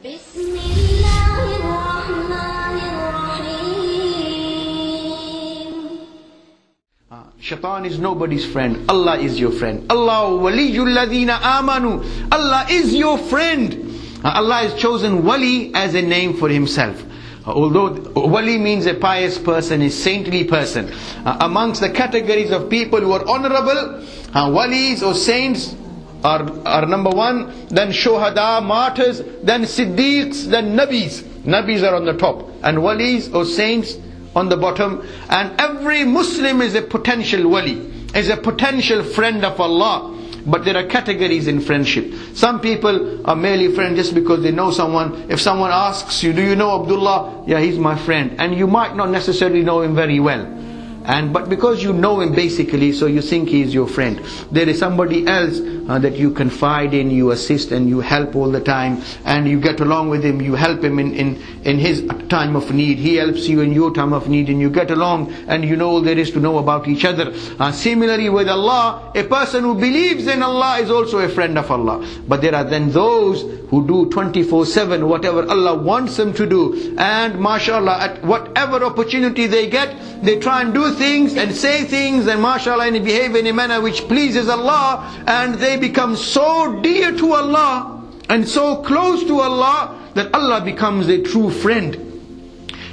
بسم الله الرحمن الرحيم. Shaitan is nobody's friend. Allah is your friend. Allah waliyul ladina amanu. Allah is your friend. Allah has chosen wali as a name for himself. Although wali means a pious person, a saintly person. Amongst the categories of people who are honorable, walis or saints are number one, then shuhada, martyrs, then siddiqs, then nabis. Nabis are on the top, and walis or saints on the bottom. And every Muslim is a potential wali, is a potential friend of Allah. But there are categories in friendship. Some people are merely friends just because they know someone. If someone asks you, do you know Abdullah? Yeah, he's my friend. And you might not necessarily know him very well. But because you know him basically, so you think he is your friend. There is somebody else that you confide in, you assist and you help all the time, and you get along with him, you help him in his time of need, he helps you in your time of need, and you get along and you know all there is to know about each other. Similarly with Allah, a person who believes in Allah is also a friend of Allah. But there are then those who do 24/7 whatever Allah wants them to do, and mashallah, at whatever opportunity they get, they try and do things and say things and mashallah and behave in a manner which pleases Allah, and they become so dear to Allah and so close to Allah that Allah becomes a true friend.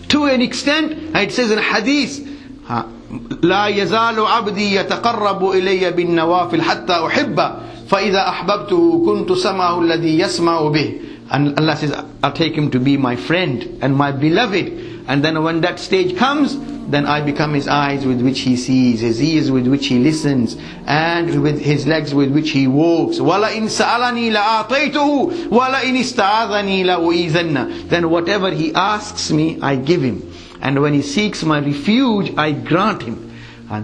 To an extent, it says in hadith, لا يزال عبدي يتقرب إلي بالنوافل حتى أحبه فإذا أحببته كنت سمعه الذي يسمع به. And Allah says, I'll take him to be my friend and my beloved. And then when that stage comes, then I become his eyes with which he sees, his ears with which he listens, and with his legs with which he walks. وَلَئِنْ سَأَلَنِي لَأَعْطَيْتُهُ وَلَئِنْ اسْتَعَاذَنِي لَأُعِيذَنَّ. Then whatever he asks me, I give him. And when he seeks my refuge, I grant him.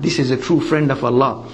This is a true friend of Allah.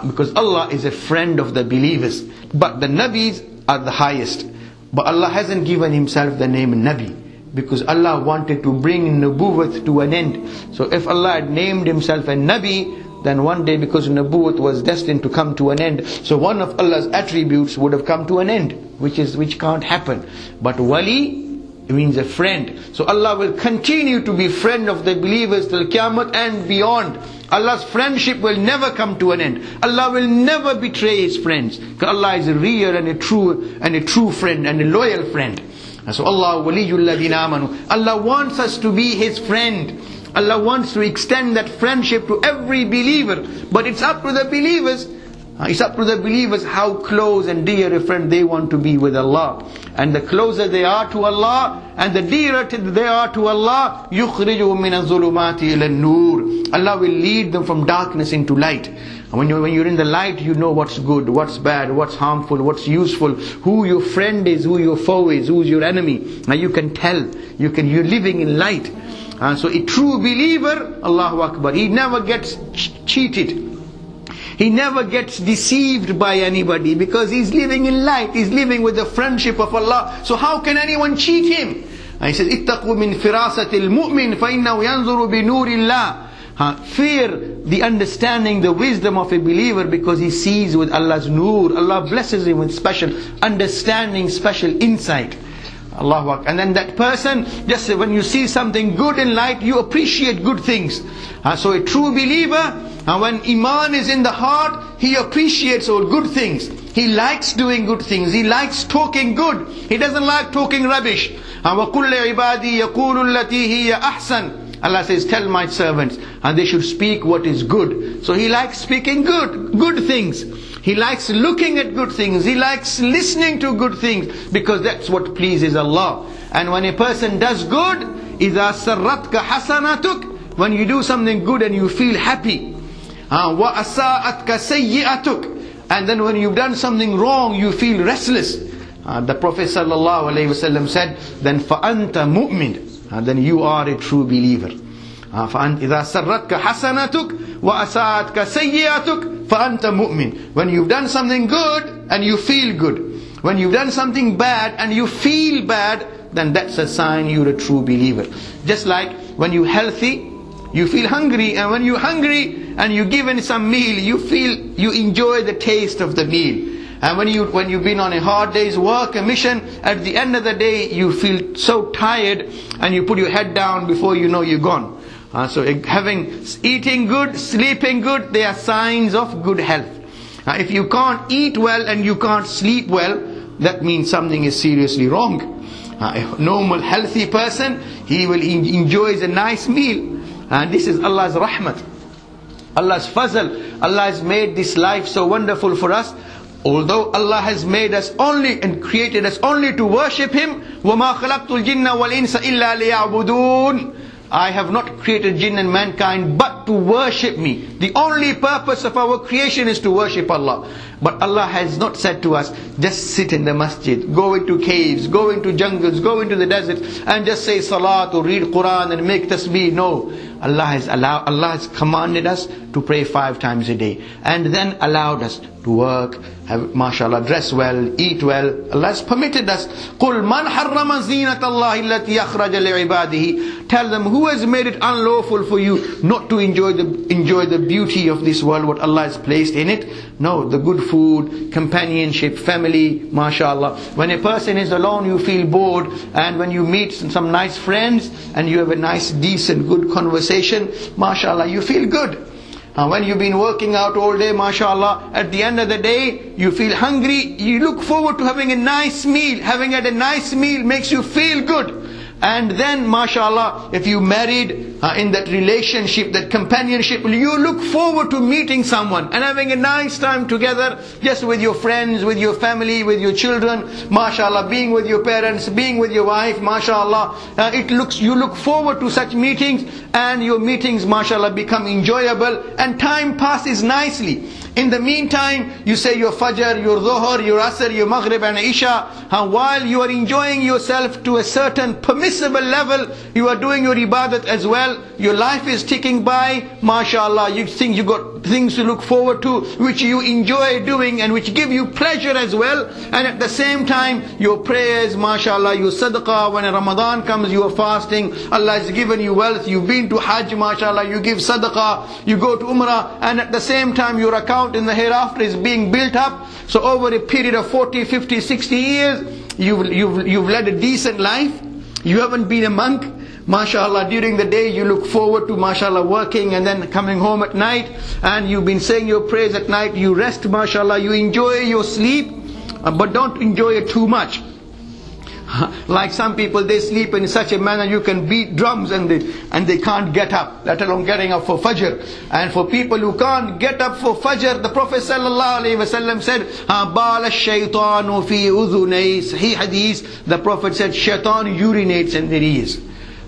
Because Allah is a friend of the believers. But the Nabis are the highest. But Allah hasn't given himself the name Nabi, because Allah wanted to bring Nubuwwat to an end. So if Allah had named himself a Nabi, then one day, because Nubuwwat was destined to come to an end, so one of Allah's attributes would have come to an end, which can't happen. But Wali means a friend. So Allah will continue to be friend of the believers till Qiyamah and beyond. Allah's friendship will never come to an end. Allah will never betray His friends, because Allah is a real and a true friend and a loyal friend. So Allah waliyul ladina amanu. Allah wants us to be His friend. Allah wants to extend that friendship to every believer. But it's up to the believers. It's up to the believers how close and dear a friend they want to be with Allah. And the closer they are to Allah, and the dearer they are to Allah, يُخْرِجُهُمْ مِنَ الظُّلُمَاتِ إِلَى النُّورِ. Allah will lead them from darkness into light. When you're in the light, you know what's good, what's bad, what's harmful, what's useful, who your friend is, who your foe is, who's your enemy. Now you can tell. You're living in light. So a true believer, Allahu Akbar, he never gets cheated. He never gets deceived by anybody, because he's living in light. He's living with the friendship of Allah. So how can anyone cheat him? And he says, اتقوا من فراسة المؤمن فإنه ينظر بنور الله. Fear the understanding, the wisdom of a believer, because he sees with Allah's nur. Allah blesses him with special understanding, special insight. Allahu Akbar. And then that person, just when you see something good in light, you appreciate good things. So a true believer, when Iman is in the heart, he appreciates all good things. He likes doing good things. He likes talking good. He doesn't like talking rubbish. وَقُلْ لِعِبَادِي يَقُولُ الَّتِي هِيَ أَحْسَنُ. Allah says, tell my servants, and they should speak what is good. So he likes speaking good things. He likes looking at good things. He likes listening to good things, because that's what pleases Allah. And when a person does good, إِذَا سَرَّتْكَ حَسَنَتُكَ, when you do something good and you feel happy. وَأَسَاءَتْكَ سَيِّئَتُكَ, and then when you've done something wrong, you feel restless. The Prophet ﷺ said, then فَأَنْتَ مُؤْمِنٌ, then you are a true believer. إِذَا سَرَّتْكَ حَسَنَتُكَ وَأَسَاءَتْكَ سَيِّئَتُكَ فَأَنْتَ مُؤْمِنٌ. When you've done something good and you feel good. When you've done something bad and you feel bad, then that's a sign you're a true believer. Just like when you're healthy, you feel hungry, and when you're hungry and you're given some meal, you enjoy the taste of the meal. And when you've been on a hard day's work, a mission, at the end of the day you feel so tired and you put your head down before you know you're gone. So eating good, sleeping good, they are signs of good health. If you can't eat well and you can't sleep well, that means something is seriously wrong. A normal healthy person, he enjoys a nice meal, and this is Allah's rahmat, Allah's fazl. Allah has made this life so wonderful for us. Although Allah has made us only and created us only to worship Him, وَمَا خَلَقْتُ الْجِنَّ وَالْإِنسَ إِلَّا لِيَعْبُدُونَ. I have not created jinn and mankind but to worship me. The only purpose of our creation is to worship Allah. But Allah has not said to us, just sit in the masjid, go into caves, go into jungles, go into the desert and just say salat or read Quran and make tasbih. No. Allah has commanded us to pray 5 times a day, and then allowed us to work, mashallah, dress well, eat well. Allah has permitted us. قُلْ مَنْ حَرَّمَ زِينَةَ اللَّهِ الَّتِي أَخْرَجَ لِعِبَادِهِ. Tell them, who has made it unlawful for you not to enjoy the beauty of this world, what Allah has placed in it? No, the good food, companionship, family, mashallah. When a person is alone, you feel bored, and when you meet some nice friends and you have a nice, decent, good conversation, mashallah, you feel good. When you've been working out all day, mashallah, at the end of the day, you feel hungry, you look forward to having a nice meal. Having had a nice meal makes you feel good. And then, mashallah, if you married in that relationship, that companionship, you look forward to meeting someone and having a nice time together, just with your friends, with your family, with your children, mashallah, being with your parents, being with your wife, mashallah. You look forward to such meetings, and your meetings, mashallah, become enjoyable, and time passes nicely. In the meantime, you say your Fajr, your Dhuhr, your Asr, your Maghrib and Isha, and while you are enjoying yourself to a certain permissible level, you are doing your ibadat as well. Your life is ticking by, mashallah. You think you got things to look forward to, which you enjoy doing and which give you pleasure as well. And at the same time, your prayers, mashallah, your sadaqah, when Ramadan comes, you are fasting. Allah has given you wealth. You've been to Hajj, mashallah, you give sadaqah, you go to Umrah, and at the same time, your account in the hereafter is being built up. So over a period of 40, 50, 60 years, you've led a decent life. You haven't been a monk. Mashallah, during the day you look forward to, mashallah, working and then coming home at night, and you've been saying your prayers at night. You rest, mashallah, you enjoy your sleep, but don't enjoy it too much. Like some people, they sleep in such a manner you can beat drums and they can't get up, let alone getting up for Fajr. And for people who can't get up for Fajr, the Prophet ﷺ said, "Bala shaytanu fi udhunay." Sahih hadith, the Prophet said, shaitan urinates in their ears.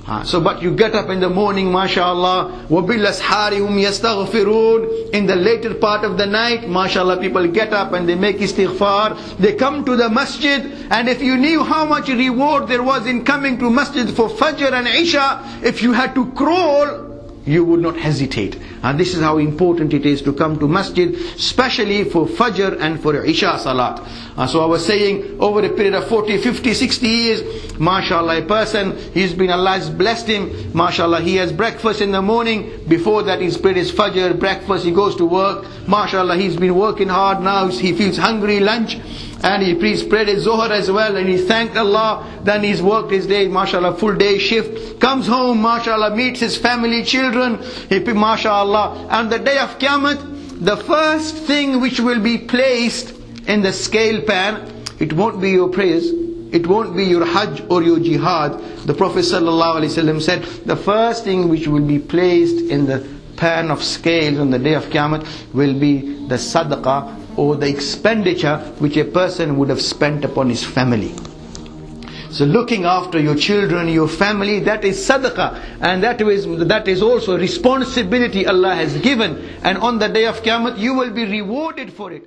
But you get up in the morning, mashallah, وَبِالْأَسْحَارِ هُمْ يَسْتَغْفِرُونَ. In the later part of the night, mashallah, people get up and they make istighfar. They come to the masjid, and if you knew how much reward there was in coming to masjid for Fajr and Isha, if you had to crawl, you would not hesitate. And this is how important it is to come to masjid, especially for Fajr and for Isha Salat. So I was saying, over a period of 40, 50, 60 years, mashallah, a person, Allah has blessed him, mashallah, he has breakfast in the morning. Before that he's prayed his Fajr, breakfast, he goes to work. Mashallah, he's been working hard now, he feels hungry, lunch. And he prayed his Zuhr as well, and he thanked Allah. Then he's worked his day, mashallah, full day shift. Comes home, mashallah, meets his family, children, mashallah. And the day of Qiyamah, the first thing which will be placed in the scale pan, it won't be your prayers, it won't be your Hajj or your Jihad. The Prophet ﷺ said, the first thing which will be placed in the pan of scales on the day of Qiyamah will be the sadaqah, or the expenditure which a person would have spent upon his family. So looking after your children, your family, that is sadaqah, and that is also a responsibility Allah has given, and on the day of Qiyamah you will be rewarded for it.